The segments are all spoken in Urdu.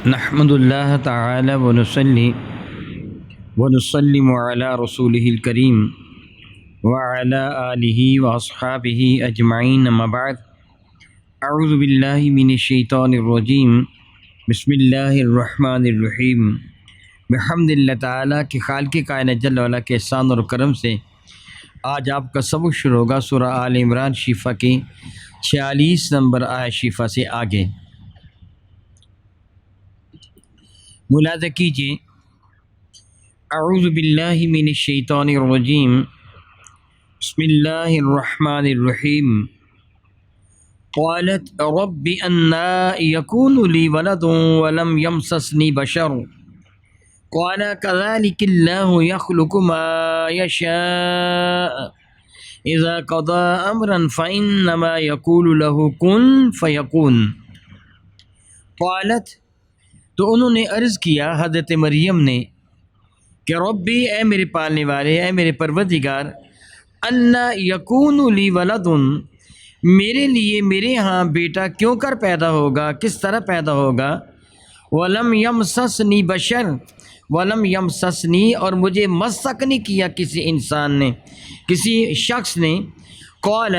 نحمد اللہ تعالی ونصلی ونسلم علی رسولہ الکریم وعلی آلہ واصحابہ اجمعین اما بعد اعوذ باللہ من الشیطان الرجیم بسم اللہ الرحمن الرحیم بحمد اللہ تعالیٰ کے خالق کائنات جل وعلا کے احسان اور کرم سے آج آپ کا سبق شروع ہوگا سورہ آل عمران شفا کی 46 نمبر آیت شفا سے آگے۔ ملاحظہ کیجیے، اعوذ باللہ من الشیطان الرجیم بسم اللہ الرحمن الرحیم قالت رب انا یکون لی ولد ولم یمسسنی بشر قال کذلک اللہ یخلق ما یشاء اذا قضى امرا فانما یقول له کن فیکون۔ قالت، تو انہوں نے عرض کیا حضرت مریم نے کہ ربی، اے میرے پالنے والے، اے میرے پروردگار، انا یکون لی ولد، میرے لیے میرے ہاں بیٹا کیوں کر پیدا ہوگا، کس طرح پیدا ہوگا، ولم یمسسنی بشر، ولم یمسسنی، اور مجھے مسک نہیں کیا کسی انسان نے، کسی شخص نے۔ قال،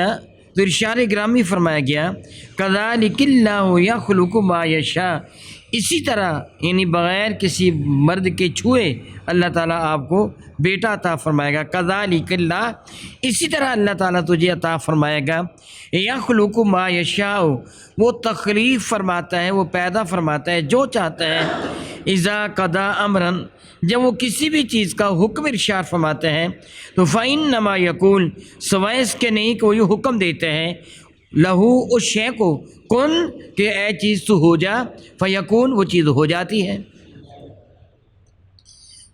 تو ارشاد گرامی فرمایا گیا، کذالک اللہ یخلق ما یشاء، اسی طرح یعنی بغیر کسی مرد کے چھوئے اللہ تعالیٰ آپ کو بیٹا عطا فرمائے گا۔ کذالک اللہ، اسی طرح اللہ تعالیٰ تجھے عطا فرمائے گا۔ یخلق ما یشاء، وہ تخلیق فرماتا ہے، وہ پیدا فرماتا ہے جو چاہتا ہے۔ اذا قضا امرا، جب وہ کسی بھی چیز کا حکم ارشاد فرماتے ہیں تو فإنما یقول، سوائے اس کے نہیں کہ وہ یہ حکم دیتے ہیں، لہو، اس شے کو، کن، کہ اے چیز تو ہو جا، فیکون، وہ چیز ہو جاتی ہے۔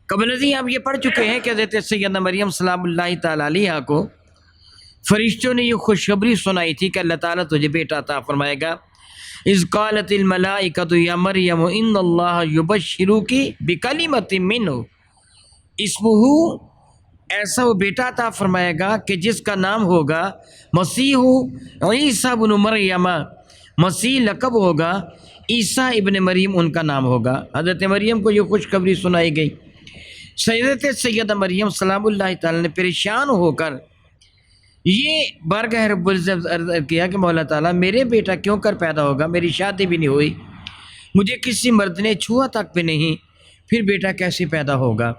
قبل ازیں آپ یہ پڑھ چکے ہیں کہ حضرت سیدنا مریم سلام اللہ تعالیٰ علیہا کو فرشتوں نے یہ خوشخبری سنائی تھی کہ اللہ تعالیٰ تجھے بیٹا عطا فرمائے گا۔ اذ قالت الملائکۃ یا مریم ان اللہ یبشرک بکلمۃ منہ اسمہ، ایسا وہ بیٹا عطا فرمائے گا کہ جس کا نام ہوگا مسیح عیسیٰ ابن مریم، مسیح لقب ہوگا، عیسیٰ ابن مریم ان کا نام ہوگا۔ حضرت مریم کو یہ خوشخبری سنائی گئی۔ سیدہ مریم سلام اللہ تعالیٰ نے پریشان ہو کر یہ بارگاہ رب العزت عرض کیا کہ مولا تعالیٰ، میرے بیٹا کیوں کر پیدا ہوگا، میری شادی بھی نہیں ہوئی، مجھے کسی مرد نے چھوا تک بھی نہیں، پھر بیٹا کیسے پیدا ہوگا؟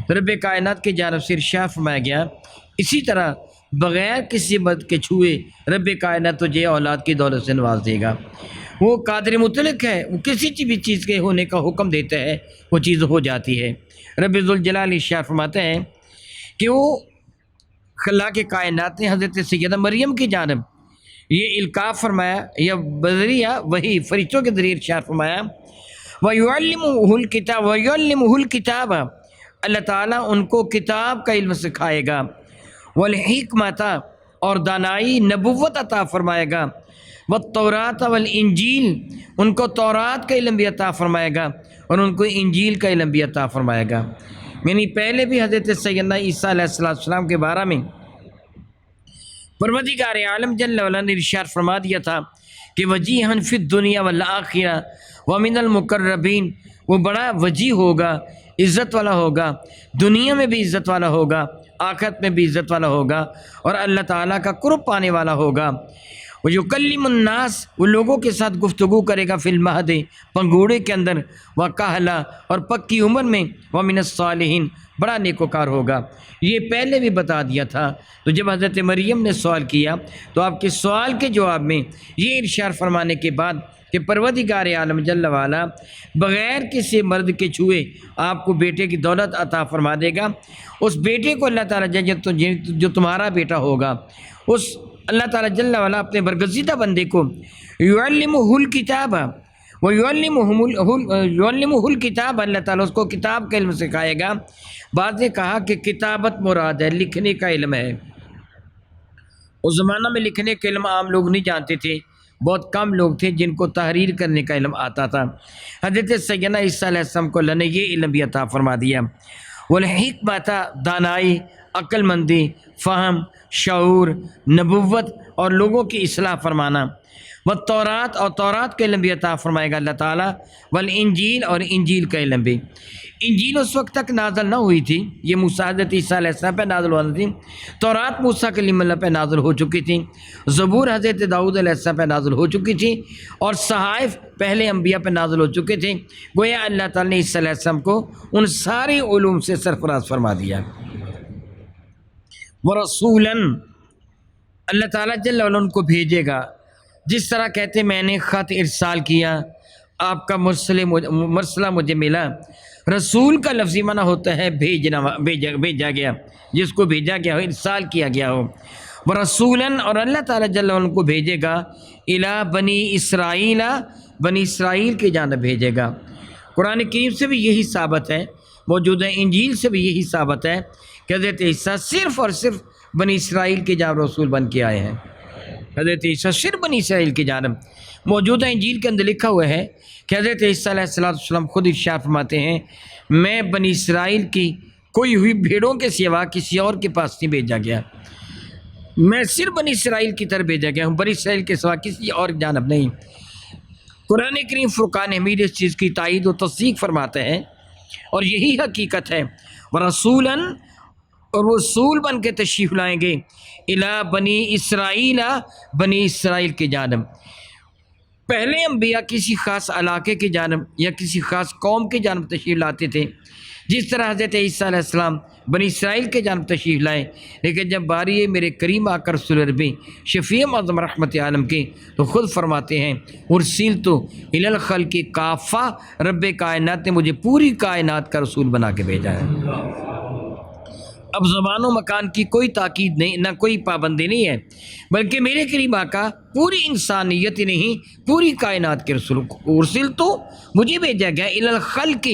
رب کائنات کی جانب سے ارشاد فرمایا گیا، اسی طرح بغیر کسی مرد کے چھوئے رب کائنات تجھے اولاد کی دولت سے نواز دے گا۔ وہ قادر مطلق ہے، وہ کسی بھی چیز کے ہونے کا حکم دیتا ہے، وہ چیز ہو جاتی ہے۔ رب ذوالجلال ارشاد فرماتے ہیں کہ وہ خلا کے کائنات نے حضرت سیدہ مریم کی جانب یہ القاء فرمایا، یا بذریعہ وہی فرشتوں کے ذریعے ارشاد فرمایا، وَيُعَلِّمُهُ الْكِتَابَ وَيُعَلِّمُهُ الْكِتَابَ، اللہ تعالیٰ ان کو کتاب کا علم سکھائے گا، وَالْحِکْمَةَ، اور دانائی نبوت عطا فرمائے گا، وَالتَّوْرَاةَ وَالْإِنجِيلَ، ان کو تورات کا علم بھی عطا فرمائے گا اور ان کو انجیل کا علم بھی عطا فرمائے گا۔ یعنی پہلے بھی حضرت سیدنا عیسیٰ علیہ السلام کے بارے میں پروردگار عالم جل وعلا نے ارشاد فرما دیا تھا کہ وجیحاً فی الدنیا والآخرہ ومن المقربین، وہ بڑا وجیح ہوگا، عزت والا ہوگا، دنیا میں بھی عزت والا ہوگا، آخرت میں بھی عزت والا ہوگا، اور اللہ تعالیٰ کا قرب پانے والا ہوگا۔ وَيُكَلِّمُ النَّاسِ، وہ لوگوں کے ساتھ گفتگو کرے گا، فی المہد، پنگوڑے کے اندر، وَكَهْلًا، اور پکی عمر میں، وَمِنَ الصَّالِحِينَ، بڑا نیکوکار ہوگا۔ یہ پہلے بھی بتا دیا تھا۔ تو جب حضرت مریم نے سوال کیا تو آپ کے سوال کے جواب میں یہ ارشاد فرمانے کے بعد کہ پروردگار عالم جل وعلا بغیر کسی مرد کے چھوئے آپ کو بیٹے کی دولت عطا فرما دے گا، اس بیٹے کو اللہ تعالیٰ جو تمہارا بیٹا ہوگا، اس اللہ تعالیٰ جل وعلا اپنے برگزیدہ بندے کو یعلمہ الکتاب یعلمہ الکتاب، اللہ تعالیٰ اس کو کتاب کا علم سکھائے گا۔ بعض نے کہا کہ کتابت مراد ہے، لکھنے کا علم ہے۔ اس زمانہ میں لکھنے کا علم عام لوگ نہیں جانتے تھے، بہت کم لوگ تھے جن کو تحریر کرنے کا علم آتا تھا۔ حضرت سیدنا عیسیٰ علیہ السلام کو اللہ نے یہ علم بھی عطا فرما دیا۔ والحکمت، دانائی، عقل مندی، فہم، شعور، نبوت اور لوگوں کی اصلاح فرمانا۔ والتورات، اور تورات کا علم بھی عطا فرمائے گا اللہ تعالیٰ، والانجیل، اور انجیل کا علم بھی۔ انجیل اس وقت تک نازل نہ ہوئی تھی، یہ موسیٰ حضرت عیسیٰ علیہ السلام پہ نازل ہوا تھی۔ تورات موسیٰ کلیم اللہ پہ نازل ہو چکی تھی، زبور حضرت داؤد علیہ السلام پہ نازل ہو چکی تھی، اور صحائف پہلے انبیاء پہ نازل ہو چکے تھے۔ گویا اللہ تعالیٰ نے عیسیٰ علیہ السلام کو ان سارے علوم سے سرفراز فرما دیا۔ ورسولاً، اللہ تعالیٰ جل وعلا ان کو بھیجے گا، جس طرح کہتے میں نے خط ارسال کیا، آپ کا مرسلہ مجھے ملا۔ رسول کا لفظی معنی ہوتا ہے بھیجا گیا، جس کو بھیجا گیا ہو، ارسال کیا گیا ہو۔ ورسولاً، اور اللہ تعالیٰ جل وعلا ان کو بھیجے گا، الی بنی اسرائیل، بنی اسرائیل کی جانب بھیجے گا۔ قرآن کریم سے بھی یہی ثابت ہے، موجودہ انجیل سے بھی یہی ثابت ہے کہ حضرت عیسیٰ صرف اور صرف بنی اسرائیل کی جانب رسول بن کے آئے ہیں۔ حضرت عیسیٰ صرف بنی اسرائیل کی جانب، موجودہ انجیل کے اندر لکھا ہوا ہے کہ حضرت عیسیٰ علیہ السلام خود ارشاد فرماتے ہیں، میں بنی اسرائیل کی کوئی ہوئی بھیڑوں کے سوا کسی اور کے پاس نہیں بھیجا گیا، میں صرف بنی اسرائیل کی طرف بھیجا گیا ہوں، بنی اسرائیل کے سوا کسی اور جانب نہیں۔ قرآن کریم فرقان حمید اس چیز کی تائید و تصدیق فرماتا ہے، اور یہی حقیقت ہے۔ ورسولاً، اور وہ رسول بن کے تشریف لائیں گے، الی بنی اسرائیل، بنی اسرائیل کی جانب۔ پہلے انبیاء کسی خاص علاقے کی جانب یا کسی خاص قوم کی جانب تشریف لاتے تھے، جس طرح حضرت عیسیٰ علیہ السلام بنی اسرائیل کے جانب تشریف لائے، لیکن جب باری میرے کریم آقا رسول عربی شفیع معظم رحمت عالم کی، تو خود فرماتے ہیں، ارسلت الی الخلق کافہ، رب کائنات نے مجھے پوری کائنات کا رسول بنا کے بھیجا ہے۔ اب زمان و مکان کی کوئی تاکید نہیں، نہ کوئی پابندی نہیں ہے، بلکہ میرے کریم آقا پوری انسانیت ہی نہیں، پوری کائنات کے رسول، ارسلت، مجھے بھیجا گیا، الی الخلق،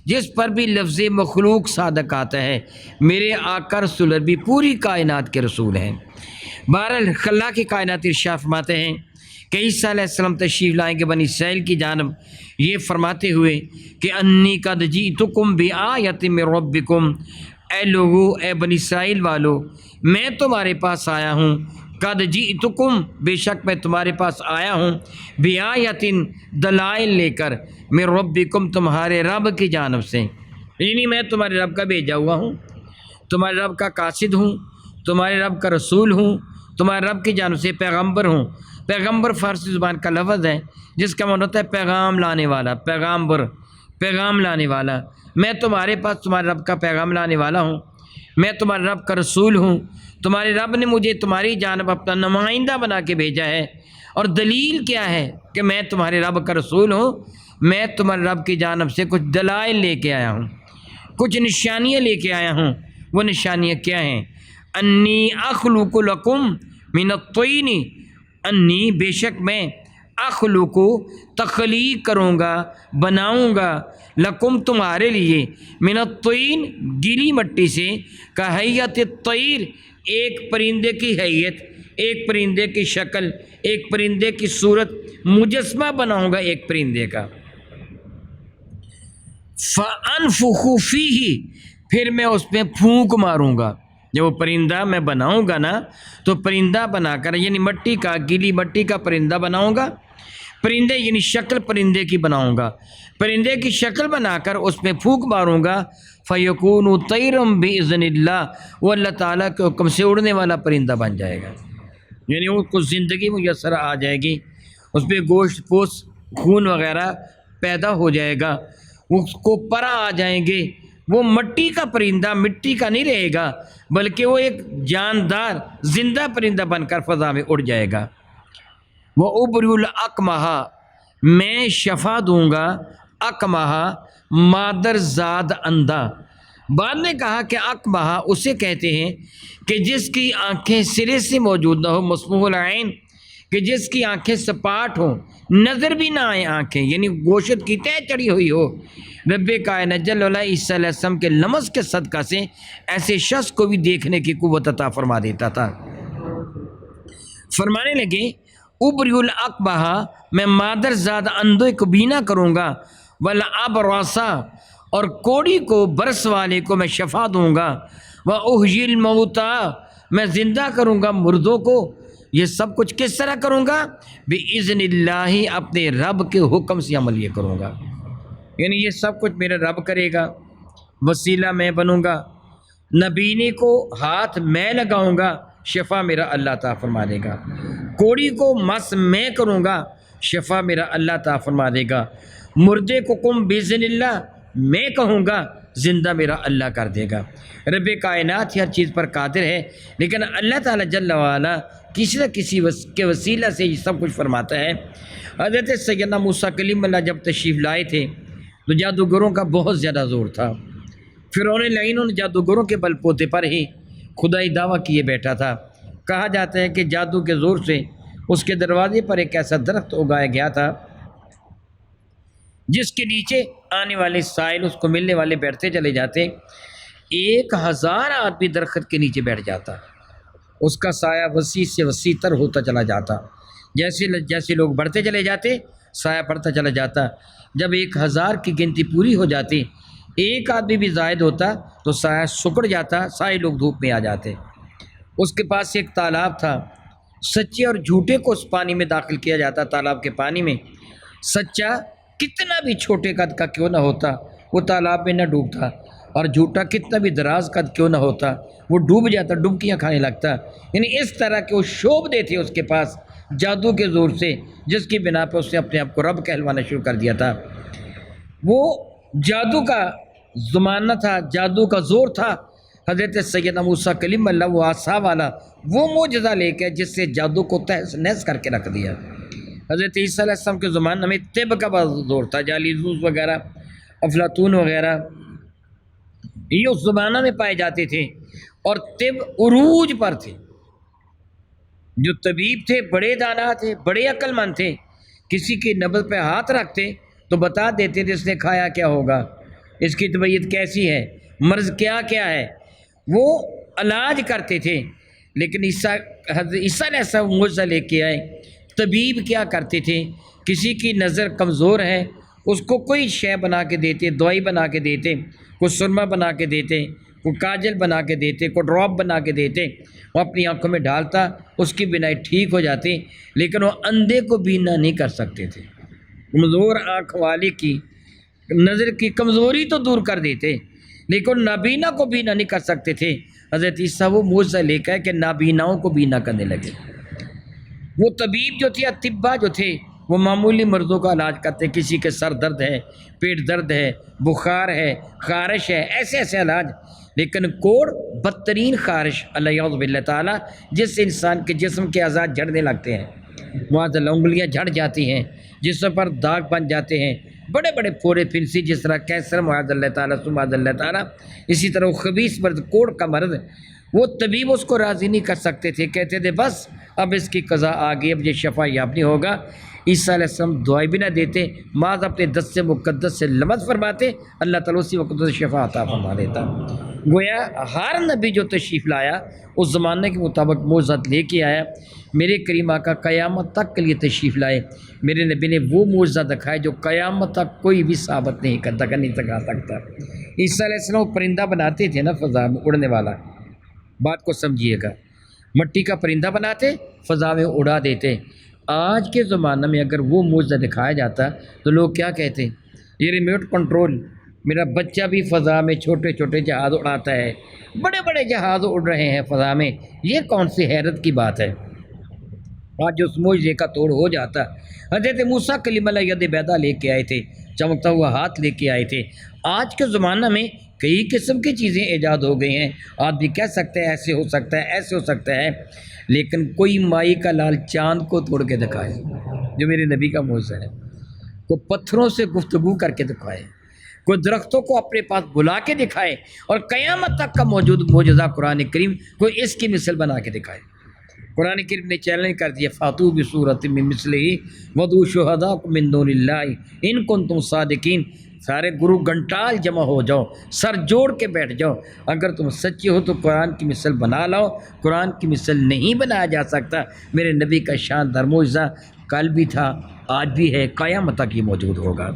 جس پر بھی لفظ مخلوق صادق آتا ہے، میرے آقا رسول عربی پوری کائنات کے رسول ہیں۔ بہرحال اللہ کی کائنات ارشاد فرماتے ہیں کہ عیسیٰ علیہ السلام تشریف لائیں گے بنی اسرائیل کی جانب، یہ فرماتے ہوئے کہ انی قد جئتکم بآیۃ من ربکم، اے لوگو، اے بنی اسرائیل والو، میں تمہارے پاس آیا ہوں، قد جئتکم، بے شک میں تمہارے پاس آیا ہوں، بآیۃ، دلائل لے کر، من ربکم، تمہارے رب کی جانب سے، یعنی میں تمہارے رب کا بھیجا ہوا ہوں، تمہارے رب کا قاصد ہوں، تمہارے رب کا رسول ہوں، تمہارے رب کی جانب سے پیغمبر ہوں۔ پیغمبر فارسی زبان کا لفظ ہے جس کا معنی ہوتا ہے پیغام لانے والا، پیغامبر، پیغام لانے والا۔ میں تمہارے پاس تمہارے رب کا پیغام لانے والا ہوں، میں تمہارے رب کا رسول ہوں، تمہارے رب نے مجھے تمہاری جانب اپنا نمائندہ بنا کے بھیجا ہے۔ اور دلیل کیا ہے کہ میں تمہارے رب کا رسول ہوں؟ میں تمہارے رب کی جانب سے کچھ دلائل لے کے آیا ہوں، کچھ نشانیاں لے کے آیا ہوں۔ وہ نشانیاں کیا ہیں؟ انی اخلق لکم من الطین، انی، بے شک میں، اخلق، تخلیق کروں گا، بناؤں گا، لکم، تمہارے لیے، من الطین، گیلی مٹی سے، کہیت الطیر، ایک پرندے کی حیت، ایک پرندے کی شکل، ایک پرندے کی صورت، مجسمہ بناؤں گا ایک پرندے کا۔ فَأَنفُخُ فِيهِ، پھر میں اس میں پھونک ماروں گا۔ جب وہ پرندہ میں بناؤں گا نا، تو پرندہ بنا کر، یعنی مٹی کا، گیلی مٹی کا پرندہ بناؤں گا، پرندے یعنی شکل پرندے کی بناؤں گا، پرندے کی شکل بنا کر اس میں پھونک ماروں گا، فَيَكُونُ طَيْرًا بِإِذْنِ اللَّهِ، وہ اللہ تعالیٰ کے حکم سے اڑنے والا پرندہ بن جائے گا، یعنی اس کو زندگی میسر آ جائے گی، اس پہ گوشت پوست خون وغیرہ پیدا ہو جائے گا، اس کو پرا آ جائیں گے، وہ مٹی کا پرندہ مٹی کا نہیں رہے گا، بلکہ وہ ایک جاندار زندہ پرندہ بن کر فضا میں اڑ جائے گا۔ وہ ابری الاکمہا، میں شفا دوں گا، اکمہا، مادر زاد اندھا۔ بعد میں کہا کہ اکمہا اسے کہتے ہیں کہ جس کی آنکھیں سرے سے موجود نہ ہو، مسموح العین، کہ جس کی آنکھیں سپاٹ ہوں، نظر بھی نہ آئے آنکھیں، یعنی گوشت کی تہ چڑھی ہوئی ہو۔ رب کائنات جل وعلا عیسیٰ علیہ السلام کے لمس کے صدقہ سے ایسے شخص کو بھی دیکھنے کی قوت عطا فرما دیتا تھا۔ فرمانے لگے، ابری الاکمہا، میں مادر زاد اندھے کو بینا کروں گا، والابرصا، اور کوڑی کو، برس والے کو میں شفا دوں گا، واحیی الموتی، میں زندہ کروں گا مردوں کو، یہ سب کچھ کس طرح کروں گا؟ بِإِذْنِ اللَّهِ، اپنے رب کے حکم سے عمل یہ کروں گا، یعنی یہ سب کچھ میرا رب کرے گا، وسیلہ میں بنوں گا، نبینے کو ہاتھ میں لگاؤں گا، شفا میرا اللہ تعالیٰ فرما دے گا، کوڑی کو مس میں کروں گا، شفا میرا اللہ تعالیٰ فرما دے گا، مردے کو قم بِإِذْنِ اللَّهِ میں کہوں گا، زندہ میرا اللہ کر دے گا۔ رب کائنات ہر چیز پر قادر ہے، لیکن اللہ تعالیٰ جل وعلا کسی نہ کسی کے وسیلہ سے یہ سب کچھ فرماتا ہے۔ حضرت سیدنا موسیٰ کلیم اللہ جب تشریف لائے تھے تو جادوگروں کا بہت زیادہ زور تھا۔ فرعون لعین ان جادوگروں کے بل پوتے پر ہی خدائی دعویٰ کیے بیٹھا تھا۔ کہا جاتا ہے کہ جادو کے زور سے اس کے دروازے پر ایک ایسا درخت اگایا گیا تھا جس کے نیچے آنے والے سائل اس کو ملنے والے بیٹھتے چلے جاتے، 1000 آدمی درخت کے نیچے بیٹھ جاتا، اس کا سایہ وسیع سے وسیع تر ہوتا چلا جاتا، جیسے لوگ بڑھتے چلے جاتے سایہ بڑھتا چلا جاتا، جب 1000 کی گنتی پوری ہو جاتی، ایک آدمی بھی زائد ہوتا تو سایہ سکڑ جاتا، سارے لوگ دھوپ میں آ جاتے۔ اس کے پاس ایک تالاب تھا، سچے اور جھوٹے کو اس پانی میں داخل کیا جاتا، تالاب کے پانی میں سچا کتنا بھی چھوٹے قد کا کیوں نہ ہوتا وہ تالاب میں نہ ڈوبتا، اور جھوٹا کتنا بھی دراز قد کیوں نہ ہوتا وہ ڈوب جاتا، ڈبکیاں کھانے لگتا۔ یعنی اس طرح کے وہ شعبدے تھے اس کے پاس جادو کے زور سے، جس کی بنا پہ اس نے اپنے آپ کو رب کہلوانا شروع کر دیا تھا۔ وہ جادو کا زمانہ تھا، جادو کا زور تھا۔ حضرت سیدنا موسیٰ کلیم اللہ وہ عصا والا وہ معجزہ لے کے جس سے جادو کو تہس نہس کر کے رکھ دیا۔ حضرت عیسیٰ علیہ السلام کے زمانے میں طب کا بہت زور تھا، جالیزوز وغیرہ، افلاطون وغیرہ یہ اس زمانہ میں پائے جاتے تھے، اور طب عروج پر تھے۔ جو طبیب تھے بڑے دانا تھے، بڑے عقل مند تھے، کسی کی نبض پہ ہاتھ رکھتے تو بتا دیتے تھے اس نے کھایا کیا ہوگا، اس کی طبیعت کیسی ہے، مرض کیا کیا ہے، وہ علاج کرتے تھے۔ لیکن حضرت عیسیٰ علیہ السلام معجزہ لے کے آئے۔ طبیب کیا کرتے تھے، کسی کی نظر کمزور ہے اس کو کوئی شے بنا کے دیتے، دوائی بنا کے دیتے، کوئی سرما بنا کے دیتے، کوئی کاجل بنا کے دیتے، کوئی ڈراپ بنا کے دیتے، وہ اپنی آنکھوں میں ڈالتا، اس کی بینائی ٹھیک ہو جاتی۔ لیکن وہ اندھے کو بینا نہیں کر سکتے تھے، کمزور آنکھ والے کی نظر کی کمزوری تو دور کر دیتے، لیکن نابینا کو بینا نہیں کر سکتے تھے۔ حضرت عیسیٰ وہ معجزہ لے کر کہ نابیناؤں کو بینا کرنے لگے۔ وہ طبیب جو تھے، اطباء جو تھے، وہ معمولی مرضوں کا علاج کرتے، کسی کے سر درد ہے، پیٹ درد ہے، بخار ہے، خارش ہے، ایسے ایسے علاج۔ لیکن کوڑ بدترین خارش اللہ باللہ تعالیٰ، جس سے انسان کے جسم کے اعضاء جھڑنے لگتے ہیں، وہاں سے انگلیاں جھڑ جاتی ہیں، جسم پر داغ بن جاتے ہیں، بڑے بڑے پھوڑے پھنسی، جس طرح کینسر معاذ اللہ تعالیٰ معاذ اللہ تعالیٰ، اسی طرح وہ خبیث مرض کوڑ کا مرض، وہ طبیب اس کو راضی نہیں کر سکتے تھے، کہتے تھے بس اب اس کی قضا آ گئی، اب یہ شفا یاب نہیں ہوگا۔ عیسیٰ علیہ السلام دعائیں بھی نہ دیتے، بعض اپنے دست مقدس سے لمس فرماتے، اللہ تعالیٰ اسی وقت سے شفا عطا فرما دیتا۔ گویا ہر نبی جو تشریف لایا اس زمانے کے مطابق معجزات لے کے آیا۔ میرے کریم آقا قیامت تک کے لیے تشریف لائے، میرے نبی نے وہ معجزہ دکھائے جو قیامت تک کوئی بھی ثابت نہیں کرتا، نہیں سکھا سکتا۔ عیسیٰ علیہ السلام پرندہ بناتے تھے نا، فضا میں اڑنے والا، بات کو سمجھیے گا، مٹی کا پرندہ بناتے فضا میں اڑا دیتے۔ آج کے زمانہ میں اگر وہ معجزہ دکھایا جاتا تو لوگ کیا کہتے، یہ ریموٹ کنٹرول، میرا بچہ بھی فضا میں چھوٹے چھوٹے جہاز اڑاتا ہے، بڑے بڑے جہاز اڑ رہے ہیں فضا میں، یہ کون سی حیرت کی بات ہے۔ آج اس معجزے کا توڑ ہو جاتا۔ حضرت موسیٰ کلیم اللہ ید بیضا لے کے آئے تھے، چمکتا ہوا ہاتھ لے کے آئے تھے۔ آج کے زمانہ میں کئی قسم کی چیزیں ایجاد ہو گئی ہیں، آدمی کہہ سکتے ہیں ایسے ہو سکتا ہے، ایسے ہو سکتا ہے، لیکن کوئی مائی کا لال چاند کو توڑ کے دکھائے جو میرے نبی کا معجزہ ہے، کوئی پتھروں سے گفتگو کر کے دکھائے، کوئی درختوں کو اپنے پاس بلا کے دکھائے، اور قیامت تک کا موجود معجزہ قرآن کریم کوئی اس کی مثل بنا کے دکھائے۔ قرآن کریم نے چیلنج کر دیا، فاتو بصورت من مثلہ ودعوا شہداءکم من دون اللہ ان کنتم صادقین۔ سارے گرو گھنٹال جمع ہو جاؤ، سر جوڑ کے بیٹھ جاؤ، اگر تم سچے ہو تو قرآن کی مثل بنا لاؤ، قرآن کی مثل نہیں بنایا جا سکتا۔ میرے نبی کا شاندار معجزہ کل بھی تھا، آج بھی ہے، قیامت تک یہ موجود ہوگا۔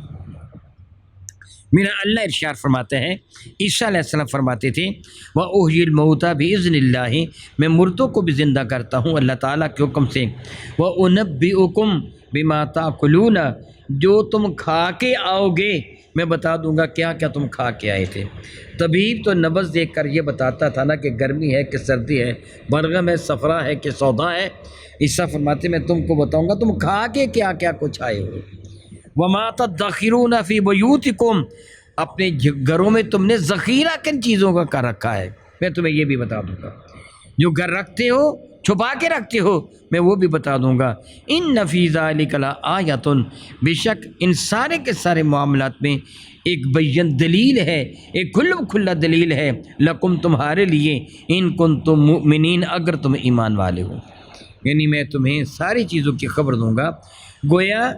میرا اللہ ارشاد فرماتے ہیں، عیسیٰ علیہ السلام فرماتے تھے وَأُحْيِي الْمَوْتَى بِإِذْنِ اللَّهِ، میں مردوں کو بھی زندہ کرتا ہوں اللہ تعالیٰ کے حکم سے، وَأُنَبِّئُكُم بِمَا تَأْكُلُونَ، جو تم کھا کے آؤ گے میں بتا دوں گا کیا کیا تم کھا کے آئے تھے۔ طبیب تو نبض دیکھ کر یہ بتاتا تھا نا کہ گرمی ہے کہ سردی ہے، بلغم ہے، صفرا ہے کہ سودا ہے۔ عیسیٰ فرماتے میں تم کو بتاؤں گا تم کھا کے کیا کیا کچھ آئے ہو۔ وَمَا تَدَّخِرُونَ فِي بُيُوتِكُمْ، اپنے گھروں میں تم نے ذخیرہ کن چیزوں کا کر رکھا ہے میں تمہیں یہ بھی بتا دوں گا۔ جو گھر رکھتے ہو چھپا کے رکھتے ہو میں وہ بھی بتا دوں گا۔ إِنَّ فِي ذَلِكَ لَآيَةٌ، بے شک ان سارے کے سارے معاملات میں ایک بین دلیل ہے، ایک کھلم کھلا دلیل ہے، لکم تمہارے لیے، ان کنتم مؤمنین، اگر تم ایمان والے ہو۔ یعنی میں تمہیں ساری چیزوں کی خبر دوں گا۔ گویا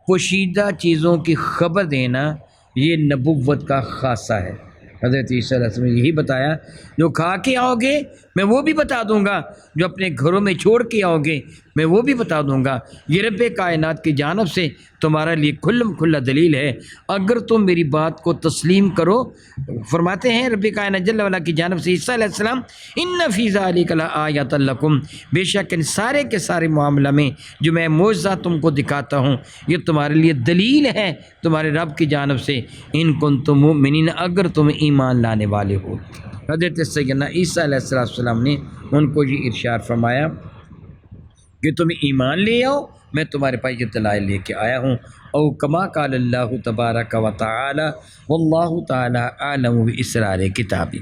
پوشیدہ چیزوں کی خبر دینا یہ نبوت کا خاصہ ہے۔ حضرت عیسیٰ علیہ السلام نے یہی بتایا جو کھا کے آؤ گے میں وہ بھی بتا دوں گا، جو اپنے گھروں میں چھوڑ کے آؤ گے میں وہ بھی بتا دوں گا۔ یہ رب کائنات کی جانب سے تمہارا لیے کھلم کھلا دلیل ہے اگر تم میری بات کو تسلیم کرو۔ فرماتے ہیں رب کائنات جل وعلا کی جانب سے عیسیٰ علیہ السلام، ان فی ذلک لآیۃ لکم، بے شک ان سارے کے سارے معاملہ میں جو میں معجزہ تم کو دکھاتا ہوں یہ تمہارے لیے دلیل ہے تمہارے رب کی جانب سے، ان کنتم مؤمنین، اگر تم ایمان لانے والے ہو۔ حضرت سیدنا عیسیٰ علیہ السلام نے ان کو یہ ارشاد فرمایا کہ تم ایمان لے آؤ، میں تمہارے پاس یہ دلائل لے کے آیا ہوں۔ او کما قال اللہ تبارک و تعالی واللہ تعالی اعلم باسرار کتابی۔